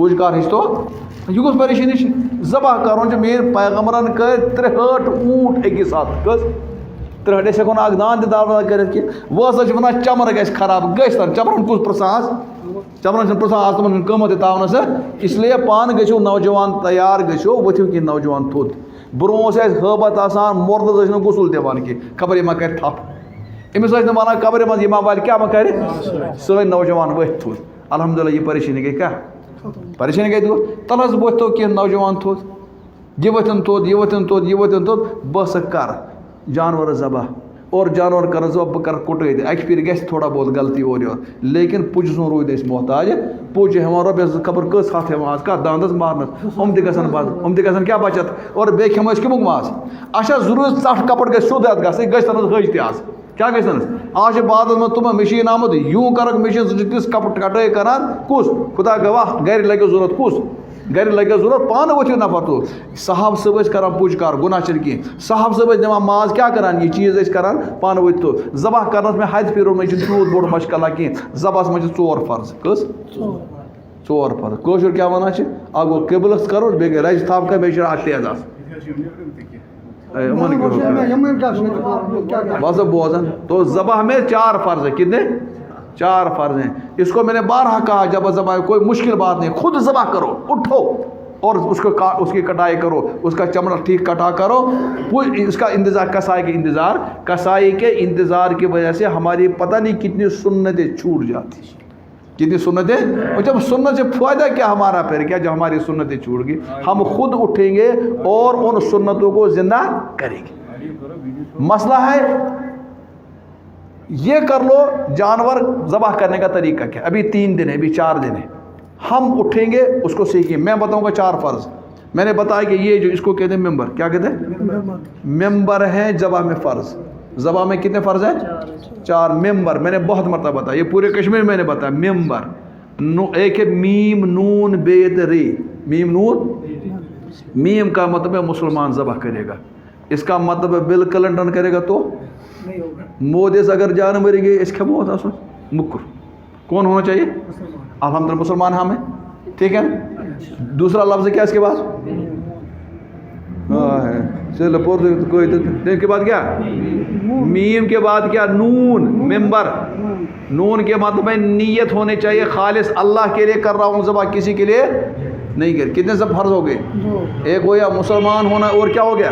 پوج کار ہش تو یہ گوس پریشانی ذبح کرون میرے پیغمبرن کر 63 اونٹ اکس ساتھ کس 63 ہیکو نا اک دان تہ دار کرت کہ وہ ہسا ونان چمر گژھِ خراب گژھِ چمرن کس پرسان چمرن پرسان تمن قیمت تاؤنس اس لیے پان گژھو نوجوان تیار گژھو ؤتھِو کی نوجوان تھوٚد برونٛہہ اوس اَسہِ ہٲبت آسان مردس ٲسۍ نہٕ غسل دِوان کینٛہہ خبر یہِ ما کرِ تھپھ أمِس ٲسۍ نہٕ ونان قبرِ منٛز یہِ ما والہِ کیٛاہ ما کرِ سٲنۍ نوجوان ؤتھۍ تھوٚد الحمدللہ یہ پریشانی گئی کیا پریشانی گئی دور تل حظ ؤتھۍ تو کینٛہہ نوجوان تھوٚد یہِ ؤتھِن تھوٚد یہِ ؤتھِن تھوٚد یہِ ؤتھِن تھوٚد بہٕ ہسا کر جانور ذبح اور جانور کرن ذبح بہٕ کرٕ کُٹٲے اکہِ پھِرِ گژھِ تھوڑا بہت غلطی اورٕ یورٕ لیکن پُجہِ سُنٛد روٗدۍ أسۍ محتاج پُج چھِ ہٮ۪وان رۄپیس خبر کٔژ ہتھ ہٮ۪وان آز کتھ دانٛدس مارنس یِم تہِ گژھن بنٛد یِم تہِ گژھن کیٛاہ بچت اور بیٚیہِ کھٮ۪مو أسۍ کمیُک ماز اچھا ضروٗری ژٹھ کپڑ گژھِ سیوٚد اتھ گژھٕنۍ گژھِ تنس حج تہِ آز کیا گژھِ تنس آز چھِ بازرس منٛز تِمن مِشیٖن آمُت یوٗں کرکھ مِشیٖن ژٕ چھُکھ تِژھ کٹٲے کران کُس خدا گواہ گرِ لگیو ضروٗرت کُس گرِ لگیو ضروٗرت پانہٕ ؤتھِو نفر تو صاحب صٲب ٲسۍ کران پُج کار گۄناہ چھِنہٕ کینٛہہ صاحب صٲب ٲسۍ دِوان ماز کیٛاہ کران یہِ چیٖز ٲسۍ کران پانہٕ ؤتھۍ تو ذبح کرنس مےٚ حدِ پھِرُن مےٚ چھُنہٕ تیوٗت بوٚڑ مشکلہ کینٛہہ ذبحس منٛز چھِ 4 فرض کٔژ 4 فرض کٲشُر کیٛاہ ونان چھِ اکھ گوٚو قبلس کرُن بیٚیہِ گٔے رجہِ تھپھ کرٕنۍ بیٚیہِ چھُ اکھ تیز آسان بس بوزن تو ذبح میں 4 فرض ہے کتنے 4 فرض ہیں اس کو میں نے بارہا کہا جب ذبح کوئی مشکل بات نہیں خود ذبح کرو اٹھو اور اس کی کٹائی کرو اس کا چمڑا ٹھیک کٹا کرو اس کا انتظار کسائی کے انتظار کی وجہ سے ہماری پتہ نہیں کتنی سنتیں چھوٹ جاتی کتنی سنتیں اور جب سنت سے فائدہ کیا ہمارا پھر کیا جب ہماری سنتیں چھوٹ گئی ہم خود اٹھیں گے اور ان سنتوں کو زندہ کریں گے مسئلہ ہے یہ کر لو جانور ذبح کرنے کا طریقہ کیا ابھی 3 دن ہے ابھی 4 دن ہے ہم اٹھیں گے اس کو سیکھیں میں بتاؤں گا 4 فرض میں نے بتایا کہ یہ جو اس کو کہتے ہیں ممبر کیا کہتے ہیں ممبر ہیں ذبح میں فرض ذبح میں کتنے فرض ہیں 4 ممبر میں نے بہت مرتبہ بتایا یہ پورے کشمیر میں نے بتایا ممبر ایک ہے میم نون بیت رے میم نون میم کا مطلب ہے مسلمان ذبح کرے گا اس کا مطلب ہے بل کلنٹن کرے گا تو مودس اگر جان مری گئی اس کا موت آسن مکر کون ہونا چاہیے الحمدللہ مسلمان ہم ہیں ٹھیک ہے دوسرا لفظ کیا اس کے بعد کے بعد کیا میم کے بعد کیا نون ممبر نون کے مطلب میں نیت ہونی چاہیے خالص اللہ کے لیے کر رہا ہوں ذبح کسی کے لیے نہیں کر کتنے سب فرض ہو گئے ایک ہو یا مسلمان ہونا اور کیا ہو گیا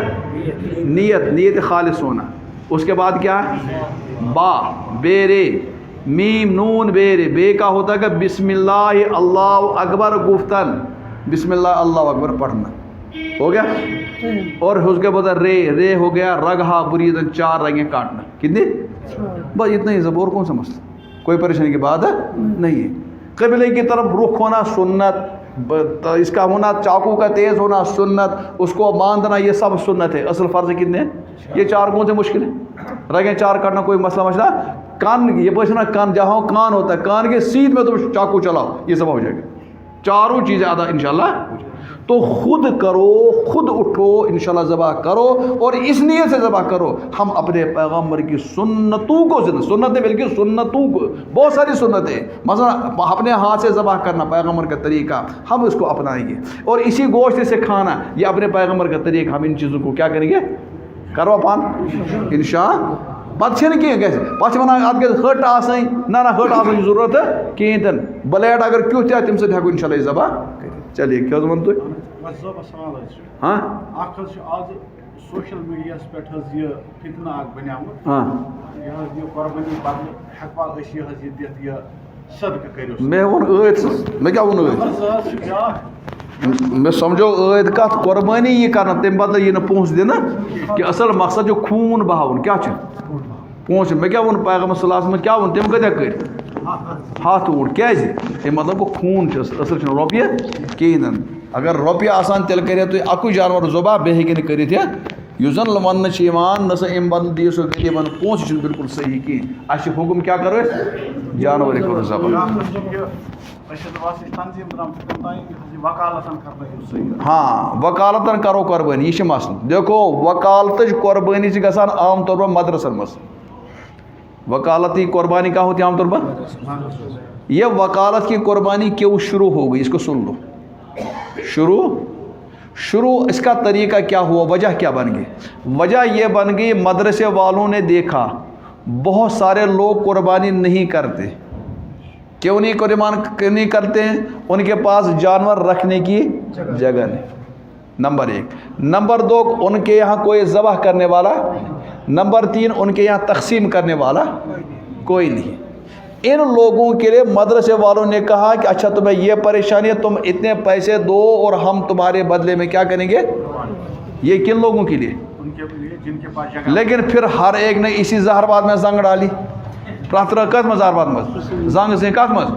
نیت خالص ہونا اس کے بعد کیا با بیرے میم نون بیرے بے کا ہوتا ہے کہ بسم اللہ اللہ اکبر گفتن بسم اللہ اللہ اکبر پڑھنا ہو گیا اور اس کے بعد رے ہو گیا رگہا بریدن 4 رگیں کاٹنا کتنی بس اتنا ہی اور کون سا مسئلہ کوئی پریشانی کی بات نہیں ہے قبلے کی طرف رخ ہونا سنت اس کا ہونا چاقو کا تیز ہونا سنت اس کو باندھنا یہ سب سنت ہے اصل فرض کتنے یہ 4 کون سے مشکل ہے رگیں 4 کاٹنا کوئی مسئلہ کان یہ پوچھنا کان جہاں کان ہوتا ہے کان کے سیدھ میں تم چاقو چلاؤ یہ سب ہو جائے گا 4 چیزیں ادا انشاءاللہ تو خود کرو خود اٹھو انشاءاللہ ذبح کرو اور اس نیت سے ذبح کرو ہم اپنے پیغمبر کی سنتوں کو سنتیں بلکہ سنتوں کو بہت ساری سنتیں مثلا اپنے ہاتھ سے ذبح کرنا پیغمبر کا طریقہ ہم اس کو اپنائیں گے اور اسی گوشت سے کھانا یہ اپنے پیغمبر کا طریقہ ہم ان چیزوں کو کیا کریں گے کرو پان انشاءاللہ پتہ چھنہٕ کینٛہہ گژھِ پتہٕ چھِ ونان اتھ گژھِ ہٹ آسٕنۍ نہ ہٹ آسٕنۍ ضروٗرت کِہیٖنۍ تہِ نہٕ بلیڈ اگر کیُتھ تہِ آسہِ تمہِ سۭتۍ ہٮ۪کو انشاء اللہ ذبح کٔرِتھ چلیے کیٛاہ حظ ووٚن تُہۍ ہاں اکھ حظ چھُ آز سوشل میڈیاہس پٮ۪ٹھ حظ یہِ فتنہٕ اکھ بنیومُت یہِ حظ یہِ قۄربٲنی بدلہٕ ہٮ۪کوا أسۍ یہِ حظ یہِ دِتھ یہِ صدقہٕ کٔرِو مےٚ ووٚن ٲدۍ مےٚ کیٛاہ ووٚن ٲدۍ سُہ حظ چھُ بیٛاکھ مےٚ سمجھو ٲدۍ کتھ قۄربٲنی یی کرنہٕ تمہِ بدلہٕ یی نہٕ پونٛسہٕ دِنہٕ کہِ اصل مقصد چھُ خوٗن بہاوُن کیٛاہ چھُ پونٛسہٕ مےٚ کیٛاہ ووٚن پیغمبر صلی اللہ علیہ وسلم کیٛاہ ووٚن تٔمۍ کۭتیاہ کٔرۍ 100 اوٗنٹ کیٛازِ اَمہِ مطلب گوٚو خوٗن چھُ اصل چھُنہٕ رۄپیہِ کِہیٖنۍ نہٕ اگر رۄپیہِ آسان تیٚلہِ کٔرِو تُہۍ اَکُے جانور ذبح بیٚیہِ ہیٚکہِ نہٕ کٔرِتھ یہِ یُس زن وننہٕ چھِ یِوان نہ سا اَمہِ بدلہٕ دِیِو سا غریٖبن پونٛسہٕ چھُنہٕ بالکل صحیح کِہیٖنۍ اَسہِ چھُ حُکُم کیٛاہ کرو أسۍ جانورٕے کرو ذبح ہاں وکالتن کرو قۄربٲنی یہِ چھِ مسلہٕ دیکھو وکالتٕچ قۄربٲنی چھِ گژھان عام طور پر مدرسن منٛز وکالتی قربانی کہاں ہوتی ہے عام طور پر یہ وکالت کی قربانی کیوں شروع ہو گئی اس کو سن لو شروع اس کا طریقہ کیا ہوا, وجہ کیا بن گئی؟ وجہ یہ بن گئی مدرسے والوں نے دیکھا بہت سارے لوگ قربانی نہیں کرتے. کیوں نہیں کرتے ہیں؟ ان کے پاس جانور رکھنے کی جگہ نہیں, نمبر 1. نمبر 2, ان کے یہاں کوئی ذبح کرنے والا. نمبر 3, ان کے یہاں تقسیم کرنے والا کوئی نہیں. ان لوگوں کے لیے مدرسے والوں نے کہا کہ اچھا تمہیں یہ پریشانی ہے, تم اتنے پیسے دو اور ہم تمہارے بدلے میں کیا کریں گے. یہ کن لوگوں کے لیے؟ ان کے لیے جن کے پاس جگہ. لیکن پھر ہر ایک نے اسی زہر باد میں زنگ ڈالی. پراترا کت مز زہر باد مز زنگ سے کت مز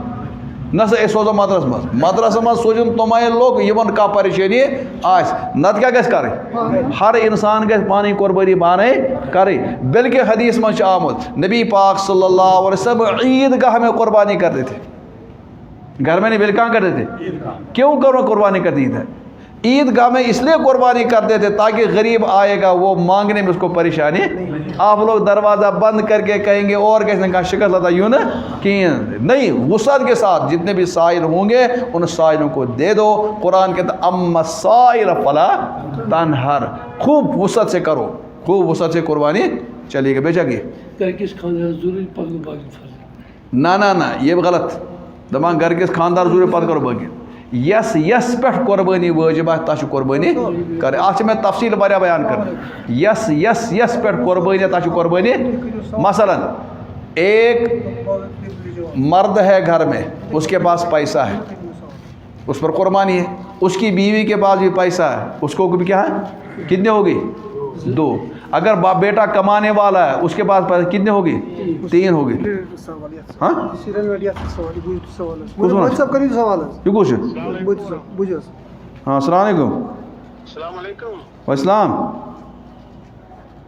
نہ سا سوزو مدرسہ مز سوزن تمہیں لوگ یمن کا پریشانی آس نت کیا گژھِ کرٕنۍ. ہر انسان گژھِ پانی قربانی پانے کریں. بلکہ حدیث میں آمد نبی پاک صلی اللہ علیہ وسلم عید گاہ میں قربانی کرتے تھے. گھر میں نہیں بلکہ کہاں کرتے تھے؟ کیوں کرو قربانی کرتی تھے؟ عید گاہ میں اس لیے قربانی کرتے تھے تاکہ غریب آئے گا وہ مانگنے میں اس کو پریشانی. آپ لوگ دروازہ بند کر کے کہیں گے اور کیسے کہا شکست لتا یوں نا نہیں, وسعت کے ساتھ جتنے بھی سائل ہوں گے ان سائلوں کو دے دو. قرآن کہتا اما السائل فلا تنہر, خوب وسعت سے کرو, خوب وسعت سے قربانی چلے گا. بیچا گی نہ یہ غلط دپان گھر کس خاندار ضروری پتہ کرو باقی یس پہ قربانی واجب ہے تہ قربانی کر. آج میں تفصیل بارے بیان کر. یس پہ قربانی تہ قربانی. مثلا ایک مرد ہے گھر میں, اس کے پاس پیسہ ہے, اس پر قربانی ہے. اس کی بیوی کے پاس بھی پیسہ ہے, اس کو بھی کیا ہے, کتنے ہوگی؟ 2. اگر بیٹا کمانے والا ہے اس کے پاس پیسہ کتنے ہوگی؟ 3 ہوگی. ہاں ہاں السلام علیکم. السلام علیکم. والسلام.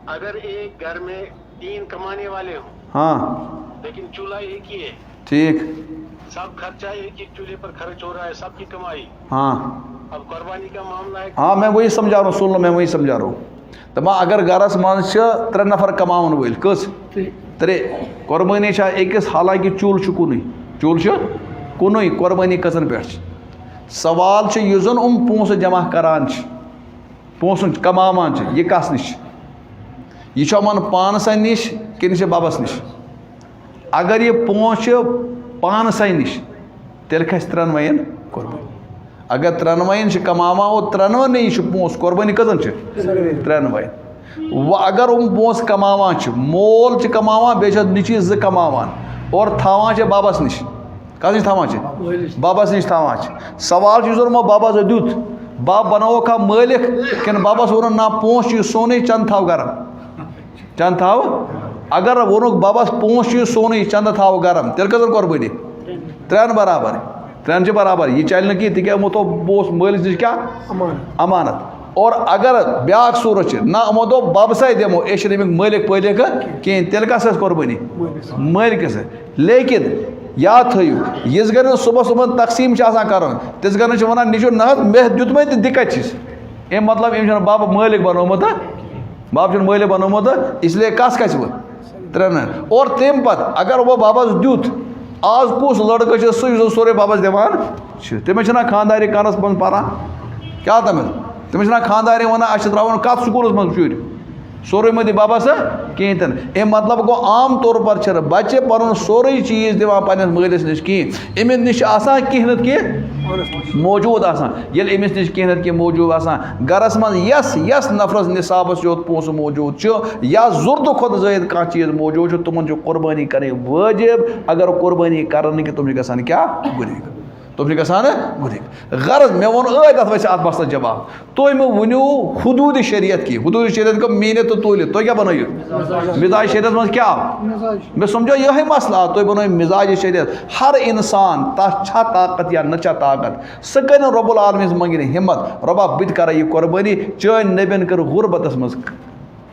اگر ایک گھر میں 3 کمانے والے ہوں, ہاں لیکن چولہا ایک ہی ہے, ٹھیک, سب خرچہ ایک ایک چولہے پر خرچ ہو رہا ہے, سب کی کمائی, ہاں اب قربانی کا معاملہ ہے. ہاں میں وہی سمجھا رہا ہوں, سن لو میں وہی سمجھا رہا ہوں. دپا اگر گھرس مز 3 نفر کمان ول کس 3 قربانی أکس, حالانکہ چول کنوئی قربانی کژن پہ. سوال یہ زن پونسہ جمع کران پونسن کمان یہ کس نش, یہ یمن پانسن نش کن ببس نش. اگر یہ پونس پانسے نش تیل کھس 3 قربانی. اگر 3 کماوا اور 3 یہ پونس قربانی کزن 3. و اگر پونس کماوان مول کماوان بیچ نچی 2 کماوان اور تھاوان بابس نش, کس نش تھاوان بابس نش تھاوان. سوال یہ بابس دیت, باب بنوکھا مالک کن بابس ون نا پونس یہ سونے چند تھاو گرم, چند تھاو. اگر وونک بابس پونس یہ سونے چند تھاو گرم تیل کزن قربانی 3 برابر. 3 برابر یہ چل نا کی تک تو بوس مالس نش کیا امانت. اور اگر بیاکھ صورت نہ امو دو بابسے دمو ایش نمک مالک پالک کہین تیل کس قربانی مالکس. لیکن یاد تھیو یس گر صبح تقسیم کرن تس گر ونان نچو نہ مے دیتمے تو دقت ام مطلب ام باب مالک بنومت, باب مالک بنومت, اس لیے کس کھس وہ 3. اور تم پتہ اگر وہ بابس دیت, آز کس لڑکہ سہ سورے بابس دان تمس خانداری کنس من پران کیا تمس خانداری ونان اچھا تراؤن کت سکولس من شر سورے مت بابس کہین تن. ام مطلب گو عام طور پر بچے پن سورے چیز دان پنس مالس نش کہین, امس نش کہیں نت کی موجود یل امس نش کہیں نت کی موجود گرس من یس نفرس نصابس یوت پونسہ موجود یا ضرورت کھت زائد کھانا چیز موجود تمن قربانی کریں واجب. اگر قربانی کرنے تم گھان کیا گنہگار, تم گھان گنہگار. غرض مے وون ات ویسے ات مسئلہ جواب. تھی مے ونو حدود شریعت کی, حدود شریعت کو مینت تو تولت تھی کیا بنو مزاج شریعت من کیا میں سمجھو یہ مسئلہ تھی بنو مزاج شریعت. ہر انسان تس چھا طاقت یا نہ طاقت سہ کر رب العالمین منگن ہمت ربا بت کر یہ قربانی چین نبین کر غربتس مز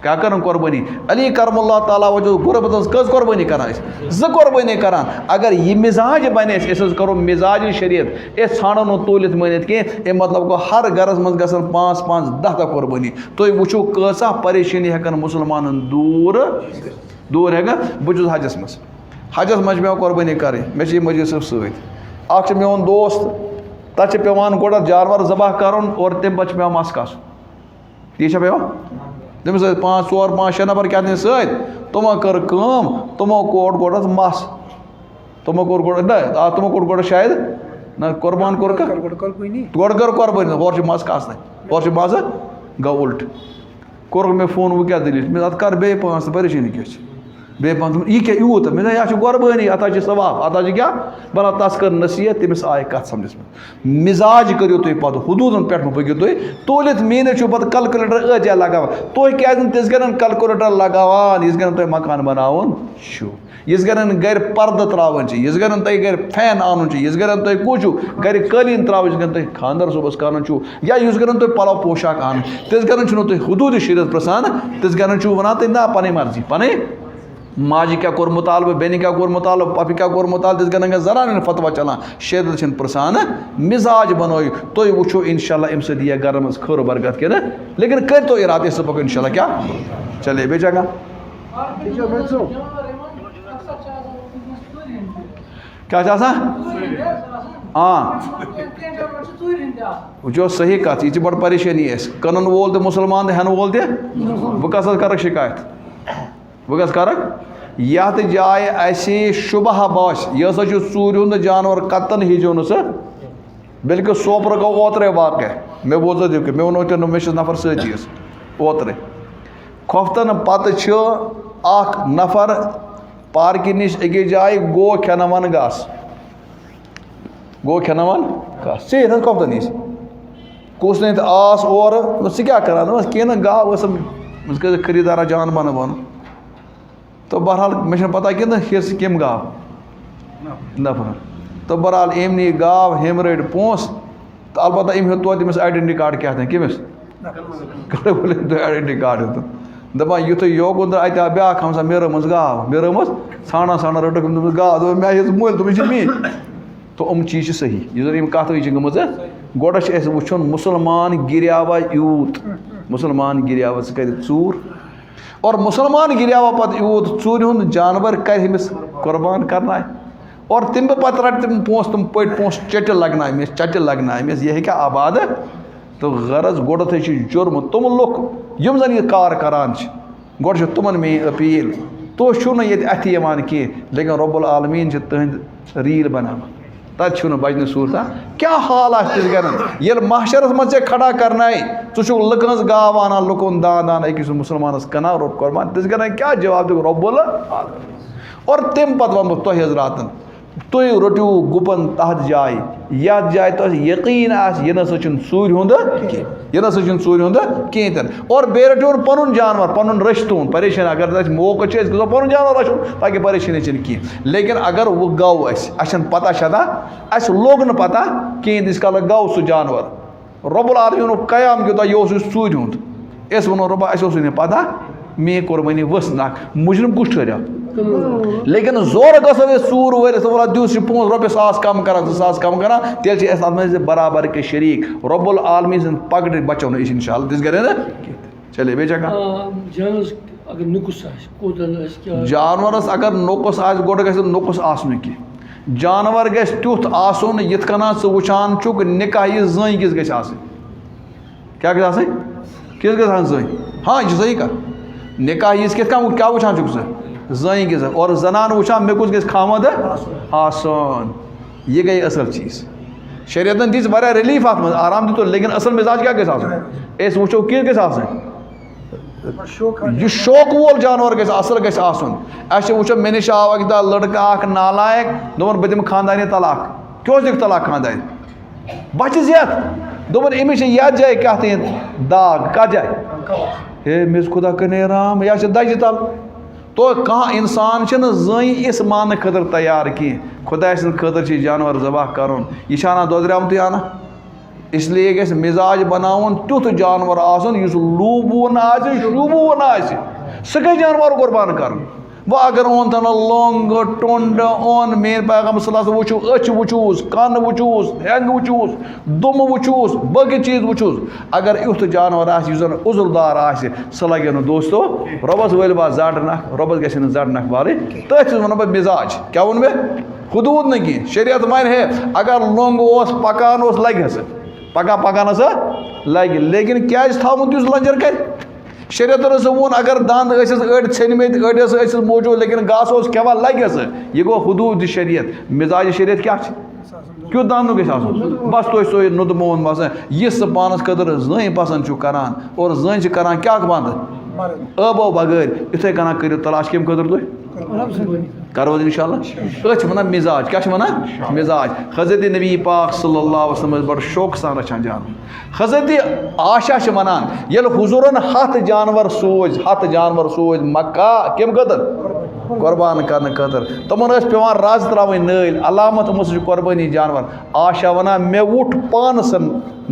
کیا کرن قربانی. علی کرم اللہ تعالیٰ وجہ غربت کز قربانی کران 2 قربانی کران. اگر یہ مزاج بنے اس کرو مزاج شریعت اس ژھانڈو نو تولت مانت کی ام مطلب گو ہر گرس مز گژھن 5 10 قربانی. تھی وچھو کۭژاہ پریشانی ہیکن مسلمانن دور ہیکن. بہت حجس مز مے قربانی کریں مے یہ مجھے صرف ست. اخ میون دوست تَتھ چھِ پیٚوان گۄڈٕ جانوَر ذبح کَرُن اور تَمہِ پَتہٕ چھِ پیٚوان مَس کاسُن تی چھا پیٚوان تٔمِس ٲسۍ 5 4 5 6 نفر کیٛاہ تٔمِس سۭتۍ تِمو کٔر کٲم تِمو کوٚڑ گۄڈٕ مَس تِمو کوٚر گۄڈٕ نہ تِمو کوٚڑ گۄڈٕ شاید نہ قۄربان کوٚرکھا گۄڈٕ کٔر قۄربٲنی ہورٕ چھِ مَس کاسنٕے ہورٕ چھِ مَزٕ گوٚو اُلٹہٕ کوٚرُکھ مےٚ فون وۄنۍ کیٛاہ دٔلیٖل مےٚ اَتھ کَر بیٚیہِ 5 تہٕ پریشٲنی کیٛاہ چھِ بیٚیہِ 5 یہِ کیٛاہ یوٗت مےٚ دوٚپ یہِ چھِ قۄربٲنی اَتھ حظ چھِ ثواب اَتھ حظ چھِ کیٛاہ بَرابر تَس کٔر نصیحت تٔمِس آیہِ کَتھ سَمجھَس منٛز مِزاج کٔرِو تُہۍ پَتہٕ حدوٗدَن پٮ۪ٹھ مہٕ پٔکِو تُہۍ تولِتھ میٖنِتھ چھُو پَتہٕ کَلکُلیٹر ٲدۍ جایہِ لگاوان تُہۍ کیٛازِ نہٕ تِژھ گرٮ۪ن کَلکُلیٹر لگاوان یِژھ گرٮ۪ن تۄہہِ مکان بَناوُن چھُ یِژھ گرٮ۪ن گرِ پردٕ ترٛاوٕنۍ چھِ یِژھ گرٮ۪ن تۄہہِ گرِ فین اَنُن چھُ یِژھ گرٮ۪ن تۄہہِ کُس چھُو گرِ قٲلیٖن ترٛاوٕنۍ یِژھ گرٮ۪ن تۄہہِ خانٛدر صُبحس کَرُن چھُو یا یُس گرٮ۪ن تۄہہِ پَلو پوشاک اَنُن تِژھ گرٮ۪ن چھُنہٕ تُہۍ حدوٗدِ شریعت پرٛژھان تِژھ گرٮ۪ن چھُو وَنان تُہۍ نہ پَنٕنۍ مرضی پَنٕنۍ ماجہِ کیٛاہ کوٚر مُطالبہٕ بیٚنہِ کیٛاہ کوٚر مُطالبہٕ پۄپھِ کیٛاہ کوٚر مُطالبہٕ تِژھ گرٮ۪ن گژھِ زنانن فتوا چلان شریعت چھِنہٕ پرٛژھان مِزاج بَنٲیِو تُہۍ وٕچھو اِنشاء اللہ اَمہِ سۭتۍ یِیہِ گرَن منٛز خٲر و برکت کِنہٕ لیکِن کٔرۍتو اِرادٕ أسۍ پَکو اِنشاء اللہ کیٛاہ چلے بیٚیہِ چھا کانٛہہ کیٛاہ چھِ آسان وٕچھو صحیح کَتھ یہِ چھِ بٔڑ پریشٲنی اَسہِ کٕنَن وول تہِ مُسلمان تہٕ ہٮ۪نہٕ وول تہِ بہٕ کَس حظ کَرَکھ شِکایت بہٕ کَس کَرَکھ یَتھ جایہِ اَسہِ شُبہہ باسہِ یہِ ہسا چھُ ژوٗرِ ہُنٛد جانوَر قطن ہیٚزیو نہٕ سُہ بلکہِ سوپرٕ گوٚو اوترَے واقع مےٚ بوٗز حظ یہِ مےٚ ووٚنو تۄہہِ مےٚ چھِ نفر سۭتی حظ اوترَے کھۄفتَن پَتہٕ چھُ اَکھ نفر پارکہِ نِش أکِس جایہِ گوٚو کھٮ۪ناوان گاسہٕ گوٚو کھٮ۪ناوان گاسہٕ ژےٚ ییٚتہِ حظ کھۄفتَن نِش کُس نہٕ آس اورٕ ژٕ کیٛاہ کَران دوٚپمَس کینٛہہ نہٕ گاو ٲسٕم أمِس کٔرِتھ خریٖدارا جان بَنہٕ بَنُن تہٕ بہرحال مےٚ چھَنہٕ پَتہ کینٛہہ نہٕ ہِرسہٕ کٔمۍ گاو نفر تہٕ بہرحال أمۍ نی گاو ہیٚمۍ رٔٹۍ پونٛسہٕ تہٕ البتہ أمۍ ہیوٚت توتہِ تٔمِس آیڈٮ۪نٹی کارڈ کیٛاہ تام کٔمِس آیڈٮ۪نٹی کارڈ ہیوٚتُن دَپان یُتھُے یوکُن تہٕ اَتہِ آو بیٛاکھ ہمساے مےٚ رٲومٕژ گاو مےٚ رٲومٕژ ژھانٛڈان ژھانٛڈان رٔٹٕکھ أمۍ دوٚپمَس گاو دوٚپُن مےٚ ہیٚژ مٔلۍ دوٚپُن یہِ چھِ میٛٲنۍ تہٕ یِم چیٖز چھِ صحیح یُس زَن یِم کَتھ چھِ گٔمٕژ گۄڈٕ چھِ اَسہِ وٕچھُن مُسلمان گِریاوا یوٗت مُسلمان گِریاوا سُہ کَرِ ژوٗر اور مُسلمان گِریاوا پَتہٕ یوٗت ژوٗرِ ہُنٛد جانوَر کَرِ أمِس قۄربان کَرنایہِ اور تَمہِ پَتہٕ رَٹہِ تِم پونٛسہٕ تِم پٔٹۍ پونٛسہٕ چَٹہِ لَگنایمِس چَٹہِ لَگنایمِس یہِ ہیٚکیٛاہ آباد تہٕ غرض گۄڈٕتھٕے چھِ جُرم تِم لُکھ یِم زَن یہِ کار کَران چھِ گۄڈٕ چھِ تِمَن میٛٲنۍ أپیٖل تُہۍ چھُو نہٕ ییٚتہِ اَتھِ یِوان کینٛہہ لیکِن رۄب العالمیٖن چھِ تٕہٕنٛدۍ ریٖل بَناوان تَتہِ چھُو نہٕ بَچنہٕ صوٗرتہ کیٛاہ حال آسہِ تِژھ گرٮ۪ن ییٚلہِ محشرَس منٛز ژےٚ کھڑا کَرنایہِ ژٕ چھُکھ لُکہٕ ہٕنٛز گاو اَنان لُکَن دان أکِس مُسلمانَس کٕنان رۄب قۄربان تِژھ گرٮ۪ن کیٛاہ جواب دِیُن رۄب اور تَمہِ پَتہٕ وَنہٕ بہٕ تۄہہِ حضراتَن تُہۍ رٔٹِو گُپَن تَتھ جایہِ یَتھ جایہِ تۄہہِ یقیٖن آسہِ یہِ نہ سا چھُنہٕ ژوٗرِ ہُنٛد کینٛہہ یہِ نہ سا چھُنہٕ ژوٗرِ ہُنٛد کِہیٖنۍ تہِ نہٕ اور بیٚیہِ رٔٹِوُن پَنُن جانوَر پَنُن رٔچھتوُن پریشٲنی اگر اَسہِ موقعہٕ چھِ أسۍ گژھو پَنُن جانوَر رَچھُن تاکہِ پریشٲنی چھِنہٕ کینٛہہ لیکِن اگر وۄنۍ گوٚو اَسہِ چھَنہٕ پَتہ شَتہ اَسہِ لوٚگ نہٕ پَتہ کِہیٖنۍ تیٖتِس کالَس گوٚو سُہ جانوَر رۄب العالمیٖنُک قیام کیُتھ یہِ اوس یُس ژوٗرِ ہُنٛد أسۍ وَنو رۄبا اَسہِ اوسُے نہٕ پَتہ میٛٲنۍ قۄربٲنی ؤژھ نَکھ مُجرِم کُس ٹھٔہریو لیکِن زورٕ گژھو أسۍ ژوٗر وٲلِتھ وَلہٕ دِیِو سُہ پونٛسہٕ رۄپیہِ 1000 کَم کَران 2000 کَم کَران تیٚلہِ چھِ اَسہِ اَتھ منٛز برابر کہِ شریٖک رۄب العالمیٖن سٕنٛدۍ پگڑِ بَچو نہٕ أسۍ اِنشاء اللہ تِژھ گرِ نہٕ کینٛہہ چلے بیٚیہِ چھا کانٛہہ جانوَرَس اگر نوٚقُس آسہِ گۄڈٕ گژھِ نوٚقُس آسنُے کینٛہہ جانوَر گژھِ تیُتھ آسُن یِتھ کٔنۍ ژٕ وٕچھان چھُکھ نِکاح یہِ زٔنۍ کِژھ گژھِ آسٕنۍ کیٛاہ گژھِ آسٕنۍ کِژھ گژھِ آسٕنۍ زٔنۍ ہاں یہِ چھِ صحیح کَتھ نِکاح یِژھ کِتھ کٔنۍ کیٛاہ وٕچھان چھُکھ ژٕ زٔنۍ کِژھ اور زَنان وٕچھان مےٚ کُس گژھِ خامَد آسُن یہِ گٔے اَصٕل چیٖز شریعتَن دِژ واریاہ رِلیٖف اَتھ منٛز آرام دیُتُن لیکِن اَصٕل مِزاج کیٛاہ گژھِ آسُن أسۍ وٕچھو کِژھ گژھِ آسٕنۍ یہِ شوقہٕ وول جانوَر گژھِ اَصٕل گژھِ آسُن اَسہِ چھِ وٕچھو مےٚ نِش آو اَکہِ دۄہ لٔڑکہٕ اَکھ نالایق دوٚپُن بہٕ دِمہٕ خاندانی طلاق کیٛازِ دِکھ طلاق خاندانی بَچہِ زٮ۪تھ دوٚپُن أمِس چھِ یَتھ جایہِ کیٛاہ تام داغ کَتھ جایہِ ہے مےٚ چھُ خۄدا کٔرِنۍ رام یا چھِ دَجہِ تَل تو کانٛہہ اِنسان چھِنہٕ زٔنۍ یِژھ ماننہٕ خٲطرٕ تیار کینٛہہ خۄداے سٕنٛدِ خٲطرٕ چھِ یہِ جانوَر ذبح کَرُن یہِ چھِ اَنان دۄدریٛامتٕے اَنان اِسلیے گژھِ مِزاج بَناوُن تیُتھ جانوَر آسُن یُس لوٗبوُن آسہِ شوٗبوُن آسہِ سُہ گژھِ جانوَر قۄربان کَرُن وہ اگر اون تن لونگ ٹونڈ اون مین پیغام صلی اللہ علیہ وسلم اچھ وچوس کان وچوس ہینگ وچوس دم وچوس باقی چیز وچوس اگر ایتھ جانور آسہِ یُس زن عذردار آسہِ سُہ لگہِ نہٕ دوستو رۄبس وٲلۍ با زڈ نکھ رۄبس گژھِ نہٕ زڈ نکھ والٕنۍ تٔتھۍ چھُس ونان بہٕ مزاج کیٛاہ ووٚن مےٚ حدوٗد نہٕ کینٛہہ شریعت ونہِ ہے اگر لونگ اوس پکان اوس لگہِ ہسا پکان پکان ہسا لگہِ لیکن کیٛازِ تھاوُن یُس لنجر کرِ شریعتن ہسا ووٚن اگر دند ٲسِس أڑۍ ژھیٚنمٕتۍ أڑۍ ٲسِس موجوٗد لیکن گاسہٕ اوس کھٮ۪وان لگہِ ہسا یہِ گوٚو حدوٗد شریعت مزاج شریعت کیٛاہ چھِ کیُتھ دند گژھِ آسُن بس تُہۍ سوے نُدمون باسان یہِ سُہ پانس خٲطرٕ زٔنۍ پسنٛد چھُ کران اور زٔنۍ چھِ کران کیٛاہ بنٛد ٲبو بغٲر یِتھٕے کٔنۍ کٔرِو تلاش کمہِ خٲطرٕ تُہۍ کرو انشاء اللہ أسۍ چھِ ونان مزاج کیٛاہ چھِ ونان مزاج حضرت نبی پاک صلی اللہ علیہ وسلم ٲسۍ بڑٕ شوقہٕ سان رچھان جانور حضرت عائشہ چھِ ونان ییٚلہِ حضوٗرن 100 جانور سوٗزۍ مکہ کمہِ خٲطرٕ قۄربان کرنہٕ خٲطرٕ تِمن ٲسۍ پیٚوان رز تراوٕنۍ نٲلۍ علامت یِمو سۭتۍ چھُ قۄربٲنی جانور عائشہ ونان مےٚ وُٹھ پانس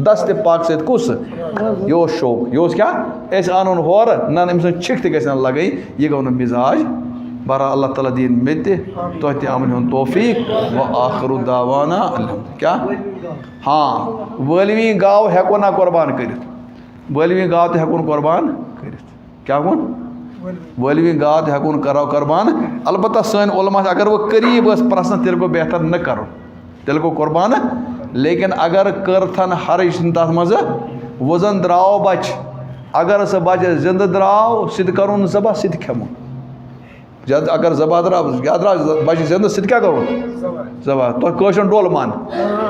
دستہِ پاک سۭتۍ کُس یہِ اوس شوق یہِ اوس کیٛاہ أسۍ انُن ہورٕ نہ أمۍ سٕنٛز چھِکھ تہِ گژھِ نہٕ لگٕنۍ یہِ گوٚو نہٕ مزاج بہرحال اللہ تعالیٰ دِیِن مےٚ تہِ تۄہہِ تہِ عملہِ ہُنٛد توفیٖق و آخرُ دعوانا الحمد کیٛاہ ہاں وٲلوِنۍ گاو ہٮ۪کو نا قۄربان کٔرِتھ وٲلوِنۍ گاو تہِ ہٮ۪کون قۄربان کٔرِتھ کیٛاہ ووٚن وٲلوِنۍ گاو تہِ ہٮ۪کون کرو قۄربان البتہ سٲنۍ علما اگر وۄنۍ قریٖب ٲس پرٛژھنہٕ تیٚلہِ گوٚو بہتر نہٕ کرُن تیٚلہِ گوٚو قۄربان لیکن اگر کٔرتھن حرج چھِنہٕ تتھ منٛزٕ وۄنۍ زن درٛاو بچہِ اگر سُہ بچہِ زنٛدٕ درٛاو سُہ تہِ کرون ذبح سُہ تہِ کھٮ۪مو اگر ذبح درٛاو کیٛاہ درٛاو بچہِ زنٛدٕ سُہ تہِ کیٛاہ کرون ذبح تۄہہِ کٲشُر ڈول من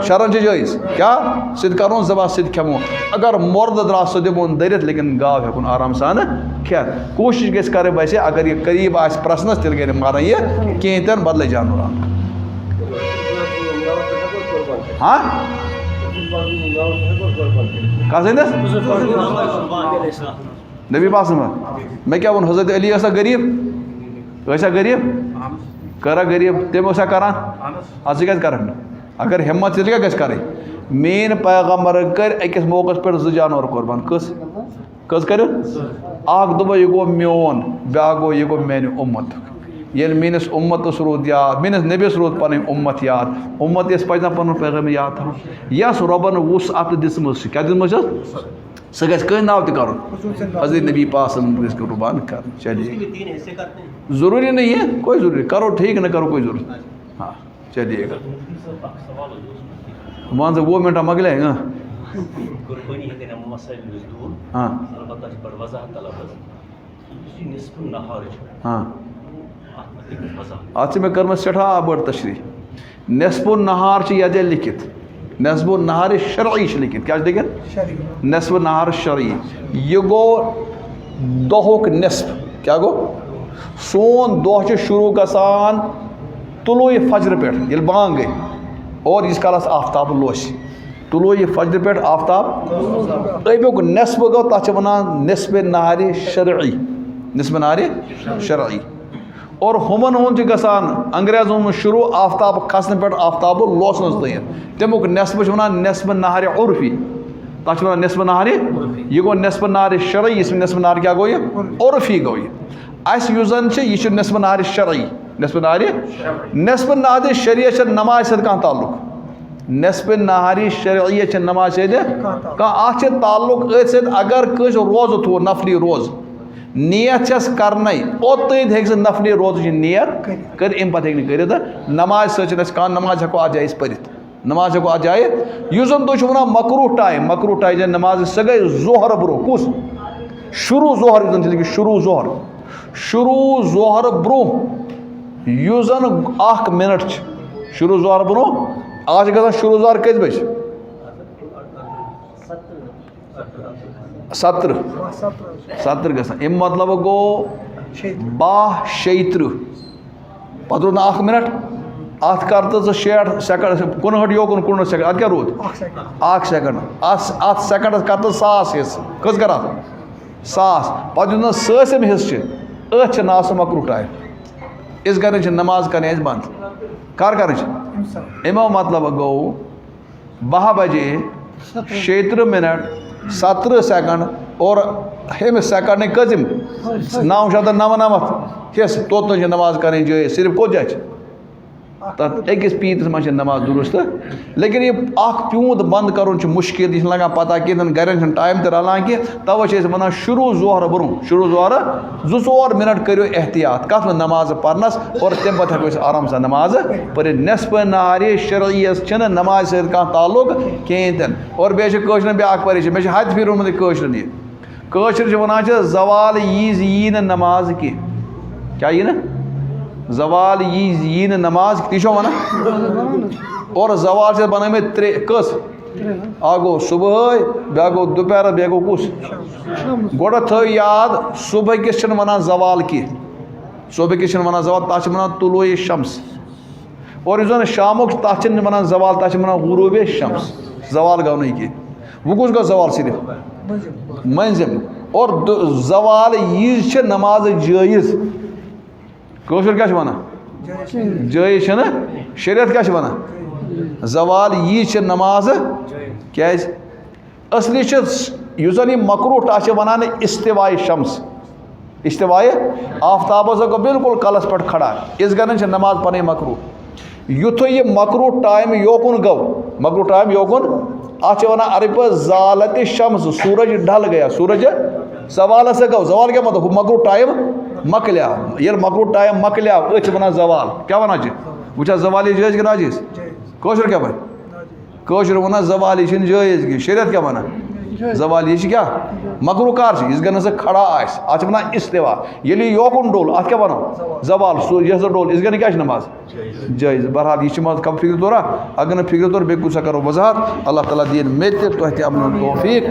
شرن چھِ جٲیِز کیٛاہ سُہ تہِ کرون ذبح سُہ تہِ کھٮ۪مو اگر مردٕ درٛاو سُہ دِمون دٔرِتھ لیکن گاو ہٮ۪کون آرام سان کھٮ۪تھ کوٗشِش گژھِ کرٕنۍ اَسہِ اگر یہِ قریٖب آسہِ پرٛژھنس تیٚلہِ گٔے نہٕ ماران یہِ کِہیٖنۍ تہِ نہٕ بدلے جانور اَنُن ہاں کَتھ سٕنٛدِس نبی پاک سٕنٛز مےٚ کیٛاہ ووٚن حضرت علی ٲسا غریٖب ٲسا غریٖب کٔرا غریٖب تٔمۍ اوسا کران اَدٕ ژٕ کیٛازِ کرکھ نہٕ اگر ہٮ۪مت تیٚلہِ کیٛاہ گژھِ کرٕنۍ میٛٲنۍ پیغمبرن کٔرۍ أکِس موقعس پٮ۪ٹھ 2 جانور قۄربان کٔژ کٔرِو اکھ دوٚپ یہِ گوٚو میون بیٛاکھ گوٚو یہِ گوٚو میانہِ اُمتُک ییٚلہِ میٲنِس اُمتس روٗد یاد میٲنِس نبِیَس روٗد پنٕنۍ اُمت یاد اُمتِس پزِ نا پنُن پیغام یاد تھاوُن یۄس رۄبن وُس اَتھ دِژمٕژ چھِ کیٛاہ دِژمٕژ چھَس سُہ گژھِ کٲنٛسہِ ناو تہِ کرُن حضرت نبی پاک سُنٛد گژھِ قۄربان کرُن چلیے ضروٗری نہیں ہے کوئی ضروٗری کرو ٹھیٖک نہ کرو کوئی ضروٗرت ہاں چلیے گا مان ژٕ 20 مِنٹا مۄکلے ہاں ہاں اتھ چھِ مےٚ کٔرمٕژ سٮ۪ٹھاہ بٔڑ تشریح نصف النہار چھِ یَتھ جایہِ لیکھِتھ نصف النہار شرعی چھِ لیکھِتھ کیٛاہ چھِ لیکھِتھ نصف النہار شرعی یہِ گوٚو دۄہُک نصف کیٛاہ گوٚو سون دۄہ چھُ شروٗع گژھان طلوٗعِ فجرٕ پٮ۪ٹھ ییٚلہِ بانٛگ گٔے اور ییٖتِس کالس آفتاب لوسہِ طلوٗعِ فجرٕ پٮ۪ٹھ آفتاب اَمیُک نصف گوٚو تَتھ چھِ وَنان نصفِ نہارِ شرعی نصفِ نہارِ شرعی اور ہُمن ہُنٛد چھُ گژھان انگریزن ہُنٛد شروٗع آفتاب کھسنہٕ پٮ۪ٹھ آفتاب لوسنس تانۍ تَمیُک نصف چھِ وَنان نصفِ نہارِ عُرفی تَتھ چھِ وَنان نصفِ نہارِ یہِ گوٚو نصفِ نہارِ شرعی یہِ نصفِ نہار کیٛاہ گوٚو یہِ عُرفی گوٚو یہِ اَسہِ یُس زن چھِ یہِ چھُ نصفِ نہارِ شرعی نصفِ نہارِ شریعت چھِ نمازِ سۭتۍ کانٛہہ تعلق نصفِ نہارِ شرعیت چھِ نمازِ سۭتۍ کانٛہہ اَتھ چھِ تعلق أتھۍ سۭتۍ اگر کٲنٛسہِ روزٕ تھوٚو نفلی روزٕ نیت چھس کرنے اوٚتانۍ ہیٚکہِ سُہ نفلی روزٕچ نیت کٔرِتھ اَمہِ پتہٕ ہیٚکہِ نہٕ کٔرِتھ نمازِ سۭتۍ چھِنہٕ اَسہِ کانٛہہ نماز ہٮ۪کو اَتھ جایہِ أسۍ پٔرِتھ نماز ہٮ۪کو اَتھ جایہِ یُس زن تُہۍ چھِو وَنان مکروٗہ ٹایم نمازِ سۄ گٔے ظہر برونٛہہ کُس شروٗع ظہر یُس زن چھِ لیکھِتھ شروٗع ظہر برونٛہہ یُس زن 1 مِنٹ چھِ شروٗع ظہر برونٛہہ آز چھِ گژھان شروٗع ظہر کٔژِ بجہِ 70 گژھان اَمہِ مطلب گوٚو 12:36 پتہٕ روٗد نہٕ 1 مِنٹ اَتھ کر تہٕ ژٕ 60 سیکنڈ 59 یوکُن 59 سیکنڈ اَتھ کیٛاہ روٗد 1 سیکنڈ اَتھ سیکنڈس کر تہٕ 1000 حِصہٕ کٔژ کر اَتھ 1000 پتہٕ یُس نہٕ سٲسِم حِصہٕ چھِ أتھۍ چھِ ناو سُہ مکروٗہ ٹایم یِژھ کَرٕنۍ چھِ نماز کَرٕنۍ اَسہِ بنٛد کر کَرٕنۍ چھِ اَمیُک مطلب گوٚو 12 بجے 36 مِنٹ 17 سیکنڈ اور ہیٚمِس سیکنڈ کٔژِم 999 ہس توت نماز کریں جائز صرف کو جائے تک أکس پیتس مجھ نماز درست لیکن یہ اخ پیوند بند کرن مشکل یہ لگان پتہ کہ گرن ٹائم تہ رلان کی توے ونان شروع ظہر برون شروع ظہر 2-4 منٹ کرو احتیاط کت میں نماز پرنس اور تم پتہ ہیکو آرام سان نماز پر نصف نہار شرعیس چھن نماز سۭتۍ کانٛہہ تعلق کہین تن اور بیٚیہِ چھِ بیاکھ پریشان مے حد پھر روٗدمُت کٲشرٮ۪ن یہِ کٲشِر چھِ ونان زوال یی نہٕ نماز کینٛہہ کیٛاہ یی نہٕ زوال یی نہٕ نماز تی چھو ونان اور زوال چھِ بنٲمٕتۍ 3 کٔژ اکھ گوٚو صُبحٲے بیٛاکھ گوٚو دُپہرس بیٚیہِ گوٚو کُس گۄڈٕ تھٲیِو یاد صُبحکِس چھِنہٕ ونان زوال کینٛہہ صُبحکِس چھِنہٕ ونان زوال تتھ چھِ ونان طلوع شمس اور یُس زن شامُک چھُ تتھ چھِنہٕ ونان زوال تتھ چھِ ونان غروب شمس زوال گوٚو نہٕ کینٛہہ وۄنۍ کُس گوٚو زوال صرف مٔنزِم اور زوال ییٖز چھِ نماز جٲیز کٲشُر کیٛاہ چھُ ونان جٲیز چھِنہٕ شریعت کیٛاہ چھُ ونان زوال ییٖز چھِ نماز کیٛازِ اصلی چھِ یُس زن یہِ مکروہ تتھ چھِ ونان استوائے شمس استوائے آفتابس گوٚو بالکل کلس پٮ۪ٹھ کھڑا یِژھ گرن چھِ نماز پنٕنۍ مکروہ یُتھُے یہِ مکروہ ٹایم یوکُن گوٚو مکروہ ٹایم یوکُن اتھ چھِ ونان عربی پٲٹھۍ زالت شمس سورج ڈل گیا سورج زوال ہسا گوٚو زوال کیٛاہ مطلب مکروہ ٹایم مکلیو ییٚلہِ مکروہ ٹایم مکلیو أتھۍ چھِ ونان زوال کیٛاہ ونان چھِ وۄنۍ چھا زوال یہِ جٲیز کِنہٕ ناجٲیز کٲشُر کیٛاہ بنہِ کٲشُر ونان زوال یہِ چھِنہٕ جٲیز کینٛہہ شریعت کیٛاہ ونان زوال یہِ چھِ کیٛاہ مکروہ کر چھِ یِژھ گرِ سُہ کھڑا آسہِ اتھ چھِ ونان استوا ییٚلہِ یہِ یوکُن ڈوٚل اتھ کیٛاہ ونو زوال سُہ یۄس زن ڈوٚل یِژھ گرِ کیٛاہ چھِ نماز جٲیز بہرحال یہِ چھِ مان کم فکر طورا اگر نہٕ فکر طور بیٚیہِ کُنہِ ساتہٕ کرو وضاحت اللہ تعالیٰ دِیِن مےٚ تہِ تۄہہِ تہِ عملُن توفیٖق